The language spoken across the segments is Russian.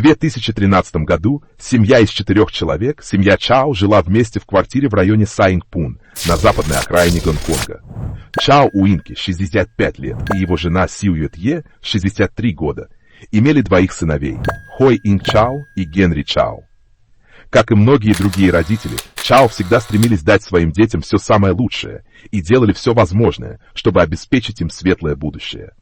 2013 году семья из 4 человек, семья Чао, жила вместе в квартире в районе Саингпун, на западной окраине Гонконга. Чао Уинки, 65 лет, и его жена Сю Юэтье, 63 года, имели 2 сыновей – Хой Инг Чао и Генри Чао. Как и многие другие родители, Чао всегда стремились дать своим детям все самое лучшее и делали все возможное, чтобы обеспечить им светлое будущее.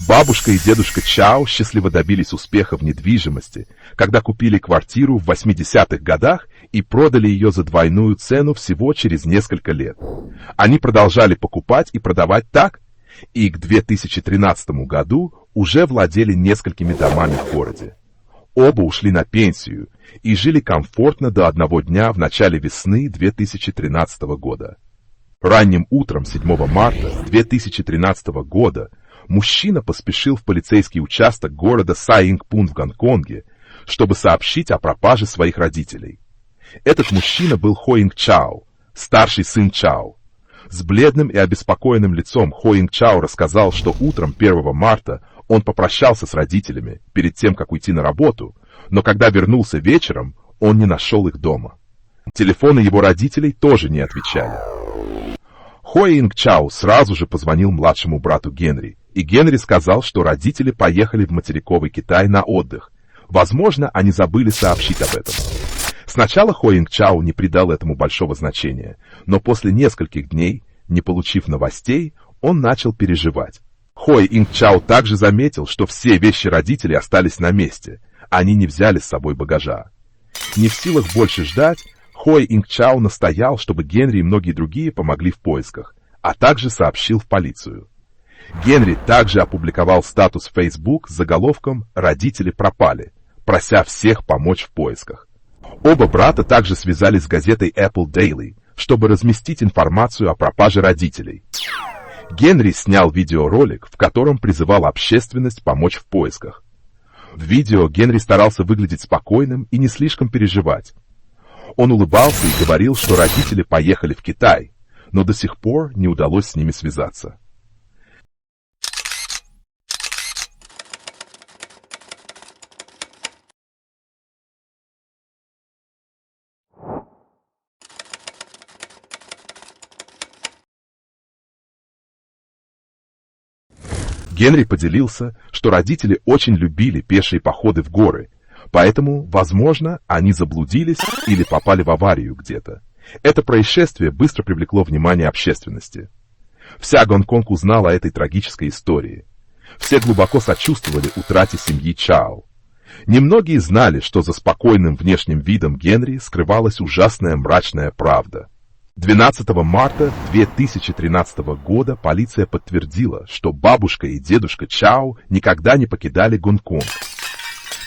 Бабушка и дедушка Чао счастливо добились успеха в недвижимости, когда купили квартиру в 80-х годах и продали ее за двойную цену всего через несколько лет. Они продолжали покупать и продавать так, и к 2013 году уже владели несколькими домами в городе. Оба ушли на пенсию и жили комфортно до одного дня в начале весны 2013 года. Ранним утром 7 марта 2013 года мужчина поспешил в полицейский участок города Саингпун в Гонконге, чтобы сообщить о пропаже своих родителей. Этот мужчина был Хой Инг Чао, старший сын Чао. С бледным и обеспокоенным лицом Хой Инг Чао рассказал, что утром 1 марта он попрощался с родителями перед тем, как уйти на работу, но когда вернулся вечером, он не нашел их дома. Телефоны его родителей тоже не отвечали. Хой Инг Чао сразу же позвонил младшему брату Генри, и Генри сказал, что родители поехали в материковый Китай на отдых. Возможно, они забыли сообщить об этом. Сначала Хой Инг Чао не придал этому большого значения, но после нескольких дней, не получив новостей, он начал переживать. Хой Инг Чао также заметил, что все вещи родителей остались на месте, они не взяли с собой багажа. Не в силах больше ждать, Хой Инг Чао настоял, чтобы Генри и многие другие помогли в поисках, а также сообщил в полицию. Генри также опубликовал статус в Facebook с заголовком «Родители пропали», прося всех помочь в поисках. Оба брата также связались с газетой Apple Daily, чтобы разместить информацию о пропаже родителей. Генри снял видеоролик, в котором призывал общественность помочь в поисках. В видео Генри старался выглядеть спокойным и не слишком переживать. Он улыбался и говорил, что родители поехали в Китай, но до сих пор не удалось с ними связаться. Генри поделился, что родители очень любили пешие походы в горы, поэтому, возможно, они заблудились или попали в аварию где-то. Это происшествие быстро привлекло внимание общественности. Вся Гонконг узнала о этой трагической истории. Все глубоко сочувствовали утрате семьи Чао. Немногие знали, что за спокойным внешним видом Генри скрывалась ужасная мрачная правда. 12 марта 2013 года полиция подтвердила, что бабушка и дедушка Чао никогда не покидали Гонконг.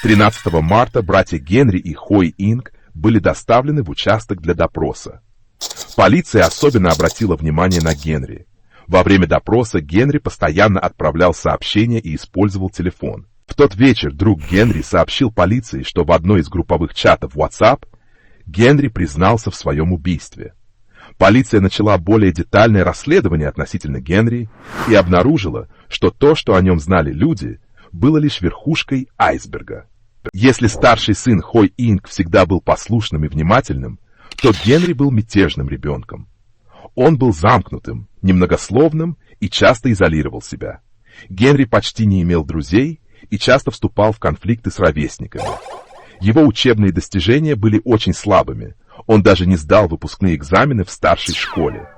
13 марта братья Генри и Хой Инг были доставлены в участок для допроса. Полиция особенно обратила внимание на Генри. Во время допроса Генри постоянно отправлял сообщения и использовал телефон. В тот вечер друг Генри сообщил полиции, что в одной из групповых чатов WhatsApp Генри признался в своем убийстве. Полиция начала более детальное расследование относительно Генри и обнаружила, что то, что о нем знали люди, было лишь верхушкой айсберга. Если старший сын Хой Инг всегда был послушным и внимательным, то Генри был мятежным ребенком. Он был замкнутым, немногословным и часто изолировал себя. Генри почти не имел друзей и часто вступал в конфликты с ровесниками. Его учебные достижения были очень слабыми. Он даже не сдал выпускные экзамены в старшей школе.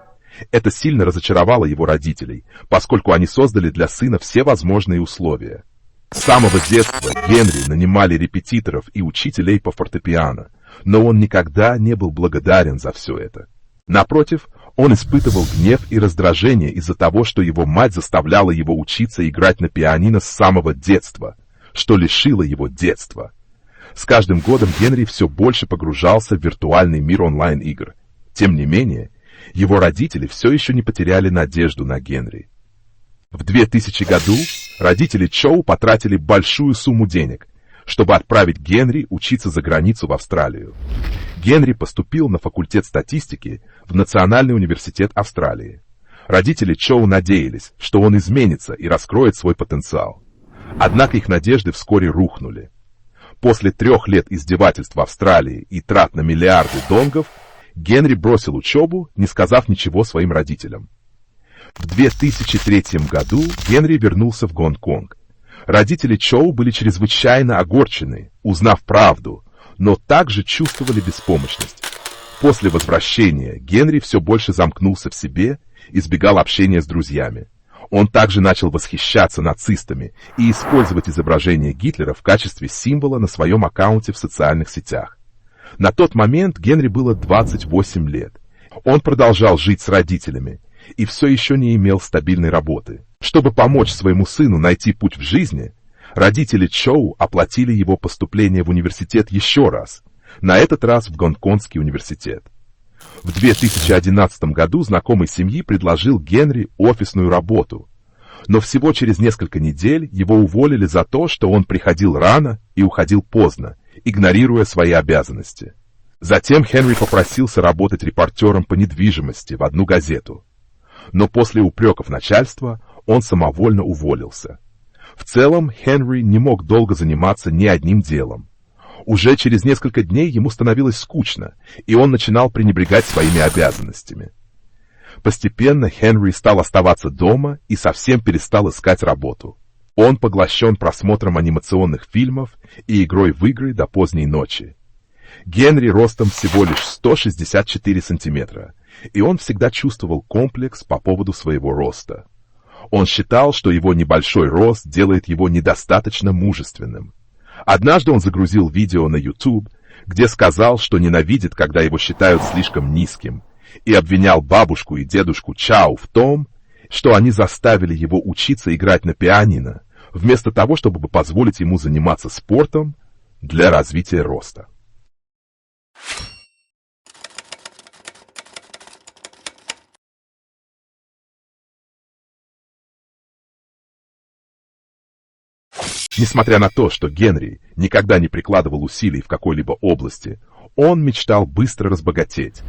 Это сильно разочаровало его родителей, поскольку они создали для сына все возможные условия. С самого детства Генри нанимали репетиторов и учителей по фортепиано, но он никогда не был благодарен за все это. Напротив, он испытывал гнев и раздражение из-за того, что его мать заставляла его учиться играть на пианино с самого детства, что лишило его детства. С каждым годом Генри все больше погружался в виртуальный мир онлайн-игр. Тем не менее, его родители все еще не потеряли надежду на Генри. В 2000 году родители Чоу потратили большую сумму денег, чтобы отправить Генри учиться за границу в Австралию. Генри поступил на факультет статистики в Национальный университет Австралии. Родители Чоу надеялись, что он изменится и раскроет свой потенциал. Однако их надежды вскоре рухнули. После 3 лет издевательств в Австралии и трат на миллиарды донгов, Генри бросил учебу, не сказав ничего своим родителям. В 2003 году Генри вернулся в Гонконг. Родители Чоу были чрезвычайно огорчены, узнав правду, но также чувствовали беспомощность. После возвращения Генри все больше замкнулся в себе, избегал общения с друзьями. Он также начал восхищаться нацистами и использовать изображение Гитлера в качестве символа на своем аккаунте в социальных сетях. На тот момент Генри было 28 лет. Он продолжал жить с родителями и все еще не имел стабильной работы. Чтобы помочь своему сыну найти путь в жизни, родители Чоу оплатили его поступление в университет еще раз, на этот раз в Гонконгский университет. В 2011 году знакомый семьи предложил Генри офисную работу, но всего через несколько недель его уволили за то, что он приходил рано и уходил поздно, игнорируя свои обязанности. Затем Хенри попросился работать репортером по недвижимости в одну газету. Но после упреков начальства он самовольно уволился. В целом Хенри не мог долго заниматься ни одним делом. Уже через несколько дней ему становилось скучно, и он начинал пренебрегать своими обязанностями. Постепенно Хенри стал оставаться дома и совсем перестал искать работу. Он поглощен просмотром анимационных фильмов и игрой в игры до поздней ночи. Генри ростом всего лишь 164 сантиметра, и он всегда чувствовал комплекс по поводу своего роста. Он считал, что его небольшой рост делает его недостаточно мужественным. Однажды он загрузил видео на YouTube, где сказал, что ненавидит, когда его считают слишком низким, и обвинял бабушку и дедушку Чао в том, что они заставили его учиться играть на пианино, вместо того, чтобы позволить ему заниматься спортом для развития роста. Несмотря на то, что Генри никогда не прикладывал усилий в какой-либо области, он мечтал быстро разбогатеть.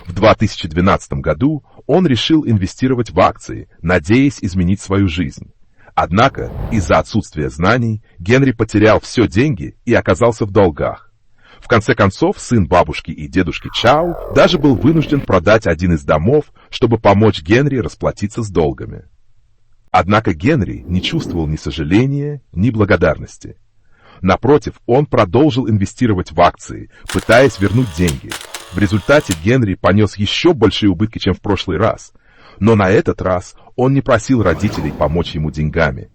В 2012 году он решил инвестировать в акции, надеясь изменить свою жизнь. Однако, из-за отсутствия знаний, Генри потерял все деньги и оказался в долгах. В конце концов, сын бабушки и дедушки Чао даже был вынужден продать один из домов, чтобы помочь Генри расплатиться с долгами. Однако Генри не чувствовал ни сожаления, ни благодарности. Напротив, он продолжил инвестировать в акции, пытаясь вернуть деньги. В результате Генри понес еще большие убытки, чем в прошлый раз. Но на этот раз он не просил родителей помочь ему деньгами.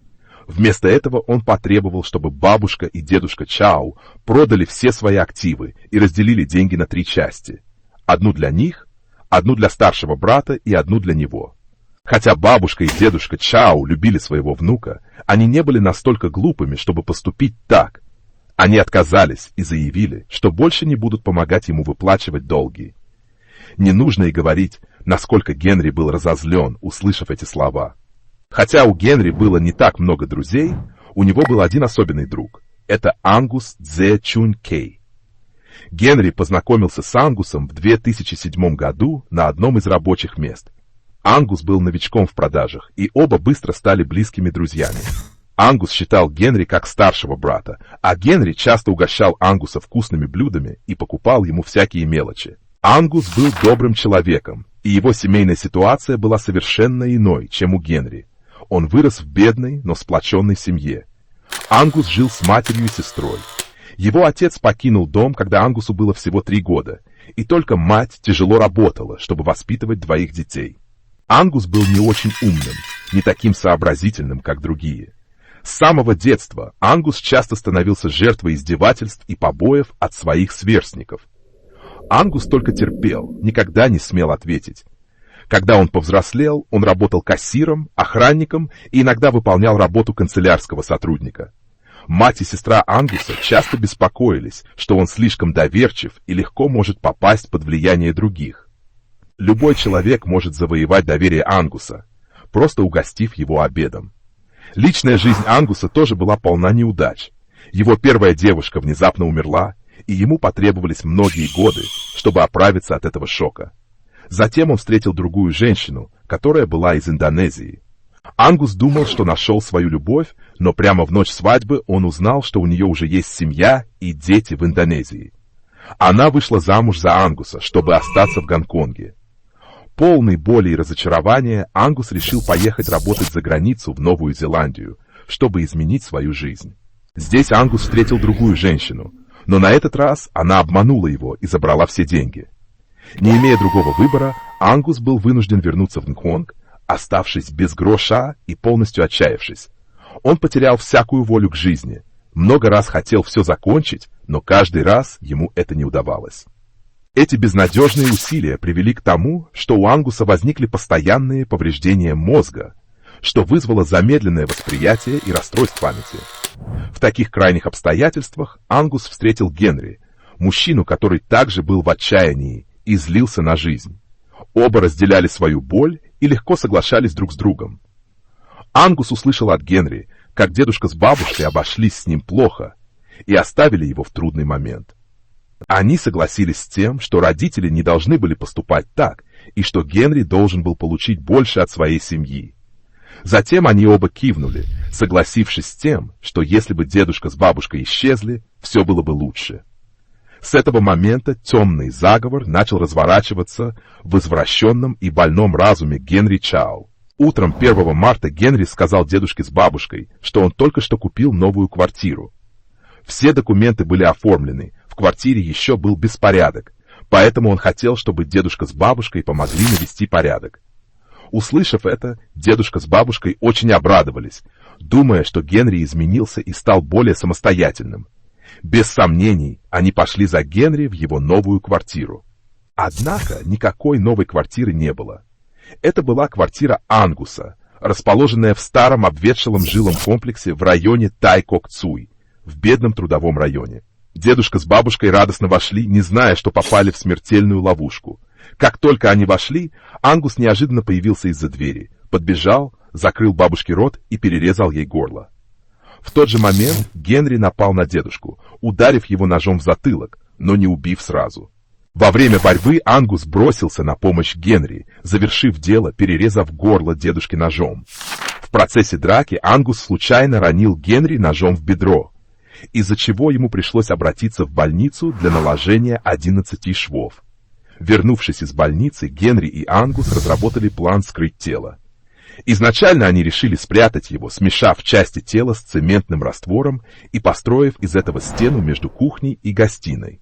Вместо этого он потребовал, чтобы бабушка и дедушка Чао продали все свои активы и разделили деньги на 3 части. Одну для них, одну для старшего брата и одну для него. Хотя бабушка и дедушка Чао любили своего внука, они не были настолько глупыми, чтобы поступить так. Они отказались и заявили, что больше не будут помогать ему выплачивать долги. Не нужно и говорить, насколько Генри был разозлен, услышав эти слова. Хотя у Генри было не так много друзей, у него был один особенный друг. Это Ангус Дзе Чунь Кей. Генри познакомился с Ангусом в 2007 году на одном из рабочих мест. Ангус был новичком в продажах, и оба быстро стали близкими друзьями. Ангус считал Генри как старшего брата, а Генри часто угощал Ангуса вкусными блюдами и покупал ему всякие мелочи. Ангус был добрым человеком, и его семейная ситуация была совершенно иной, чем у Генри. Он вырос в бедной, но сплоченной семье. Ангус жил с матерью и сестрой. Его отец покинул дом, когда Ангусу было всего 3 года, и только мать тяжело работала, чтобы воспитывать 2 детей. Ангус был не очень умным, не таким сообразительным, как другие. С самого детства Ангус часто становился жертвой издевательств и побоев от своих сверстников. Ангус только терпел, никогда не смел ответить. Когда он повзрослел, он работал кассиром, охранником и иногда выполнял работу канцелярского сотрудника. Мать и сестра Ангуса часто беспокоились, что он слишком доверчив и легко может попасть под влияние других. Любой человек может завоевать доверие Ангуса, просто угостив его обедом. Личная жизнь Ангуса тоже была полна неудач. Его первая девушка внезапно умерла, и ему потребовались многие годы, чтобы оправиться от этого шока. Затем он встретил другую женщину, которая была из Индонезии. Ангус думал, что нашел свою любовь, но прямо в ночь свадьбы он узнал, что у нее уже есть семья и дети в Индонезии. Она вышла замуж за Ангуса, чтобы остаться в Гонконге. Полный боли и разочарования, Ангус решил поехать работать за границу в Новую Зеландию, чтобы изменить свою жизнь. Здесь Ангус встретил другую женщину, но на этот раз она обманула его и забрала все деньги. Не имея другого выбора, Ангус был вынужден вернуться в Гонконг, оставшись без гроша и полностью отчаявшись. Он потерял всякую волю к жизни, много раз хотел все закончить, но каждый раз ему это не удавалось. Эти безнадежные усилия привели к тому, что у Ангуса возникли постоянные повреждения мозга, что вызвало замедленное восприятие и расстройство памяти. В таких крайних обстоятельствах Ангус встретил Генри, мужчину, который также был в отчаянии и злился на жизнь. Оба разделяли свою боль и легко соглашались друг с другом. Ангус услышал от Генри, как дедушка с бабушкой обошлись с ним плохо и оставили его в трудный момент. Они согласились с тем, что родители не должны были поступать так, и что Генри должен был получить больше от своей семьи. Затем они оба кивнули, согласившись с тем, что если бы дедушка с бабушкой исчезли, все было бы лучше. С этого момента темный заговор начал разворачиваться в извращенном и больном разуме Генри Чао. Утром 1 марта Генри сказал дедушке с бабушкой, что он только что купил новую квартиру. Все документы были оформлены, в квартире еще был беспорядок, поэтому он хотел, чтобы дедушка с бабушкой помогли навести порядок. Услышав это, дедушка с бабушкой очень обрадовались, думая, что Генри изменился и стал более самостоятельным. Без сомнений, они пошли за Генри в его новую квартиру. Однако никакой новой квартиры не было. Это была квартира Ангуса, расположенная в старом обветшалом жилом комплексе в районе Тай-Кок-Цуй, в бедном трудовом районе. Дедушка с бабушкой радостно вошли, не зная, что попали в смертельную ловушку. Как только они вошли, Ангус неожиданно появился из-за двери, подбежал, закрыл бабушке рот и перерезал ей горло. В тот же момент Генри напал на дедушку, ударив его ножом в затылок, но не убив сразу. Во время борьбы Ангус бросился на помощь Генри, завершив дело, перерезав горло дедушки ножом. В процессе драки Ангус случайно ранил Генри ножом в бедро, из-за чего ему пришлось обратиться в больницу для наложения 11 швов. Вернувшись из больницы, Генри и Ангус разработали план скрыть тело. Изначально они решили спрятать его, смешав части тела с цементным раствором и построив из этого стену между кухней и гостиной.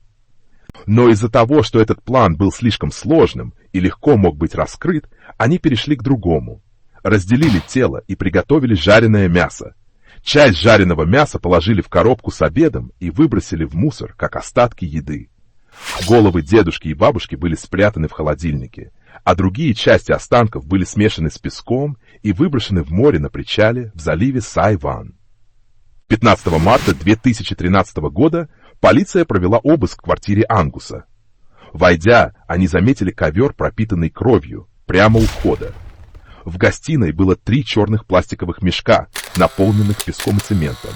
Но из-за того, что этот план был слишком сложным и легко мог быть раскрыт, они перешли к другому. Разделили тело и приготовили жареное мясо. Часть жареного мяса положили в коробку с обедом и выбросили в мусор, как остатки еды. Головы дедушки и бабушки были спрятаны в холодильнике, а другие части останков были смешаны с песком и выброшены в море на причале в заливе Сайван. 15 марта 2013 года полиция провела обыск в квартире Ангуса. Войдя, они заметили ковер, пропитанный кровью, прямо у входа. В гостиной было 3 черных пластиковых мешка, наполненных песком и цементом.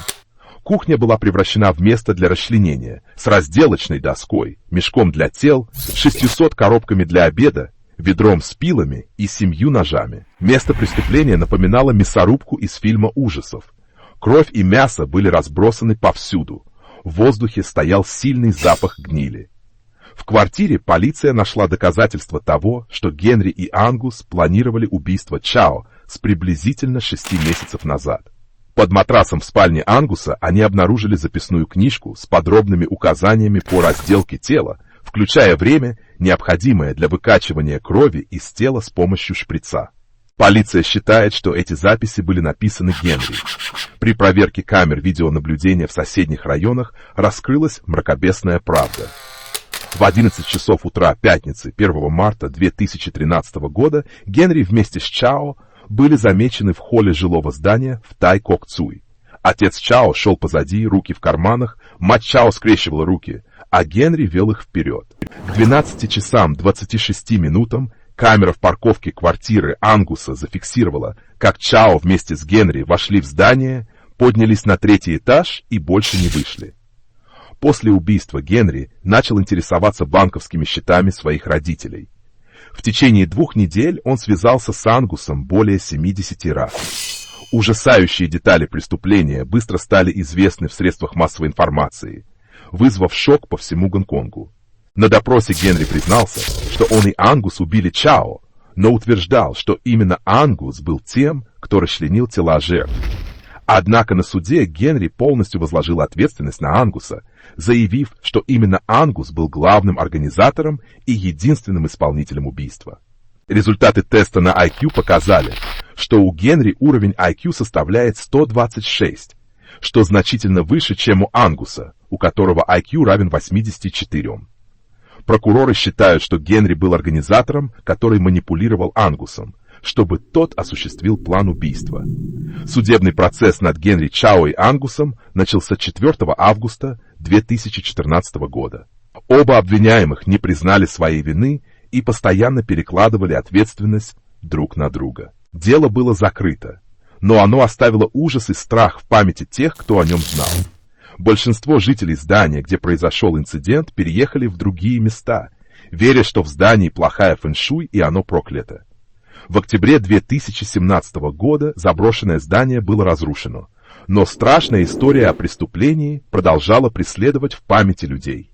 Кухня была превращена в место для расчленения, с разделочной доской, мешком для тел, 600 коробками для обеда, ведром с пилами и 7 ножами. Место преступления напоминало мясорубку из фильма ужасов. Кровь и мясо были разбросаны повсюду. В воздухе стоял сильный запах гнили. В квартире полиция нашла доказательства того, что Генри и Ангус планировали убийство Чао с приблизительно 6 месяцев назад. Под матрасом в спальне Ангуса они обнаружили записную книжку с подробными указаниями по разделке тела, включая время, необходимое для выкачивания крови из тела с помощью шприца. Полиция считает, что эти записи были написаны Генри. При проверке камер видеонаблюдения в соседних районах раскрылась мракобесная правда. В 11 часов утра пятницы 1 марта 2013 года Генри вместе с Чао были замечены в холле жилого здания в Тай-Кок-Цуй. Отец Чао шел позади, руки в карманах, мать Чао скрещивала руки, а Генри вел их вперед. К 12 часам 26 минутам камера в парковке квартиры Ангуса зафиксировала, как Чао вместе с Генри вошли в здание, поднялись на 3-й этаж и больше не вышли. После убийства Генри начал интересоваться банковскими счетами своих родителей. В течение 2 недель он связался с Ангусом более 70 раз. Ужасающие детали преступления быстро стали известны в средствах массовой информации, вызвав шок по всему Гонконгу. На допросе Генри признался, что он и Ангус убили Чао, но утверждал, что именно Ангус был тем, кто расчленил тела жертв. Однако на суде Генри полностью возложил ответственность на Ангуса, заявив, что именно Ангус был главным организатором и единственным исполнителем убийства. Результаты теста на IQ показали, что у Генри уровень IQ составляет 126, что значительно выше, чем у Ангуса, у которого IQ равен 84. Прокуроры считают, что Генри был организатором, который манипулировал Ангусом, чтобы тот осуществил план убийства. Судебный процесс над Генри Чао и Ангусом начался 4 августа 2014 года. Оба обвиняемых не признали своей вины и постоянно перекладывали ответственность друг на друга. Дело было закрыто, но оно оставило ужас и страх в памяти тех, кто о нем знал. Большинство жителей здания, где произошел инцидент, переехали в другие места, веря, что в здании плохая фэншуй и оно проклято. В октябре 2017 года заброшенное здание было разрушено, но страшная история о преступлении продолжала преследовать в памяти людей.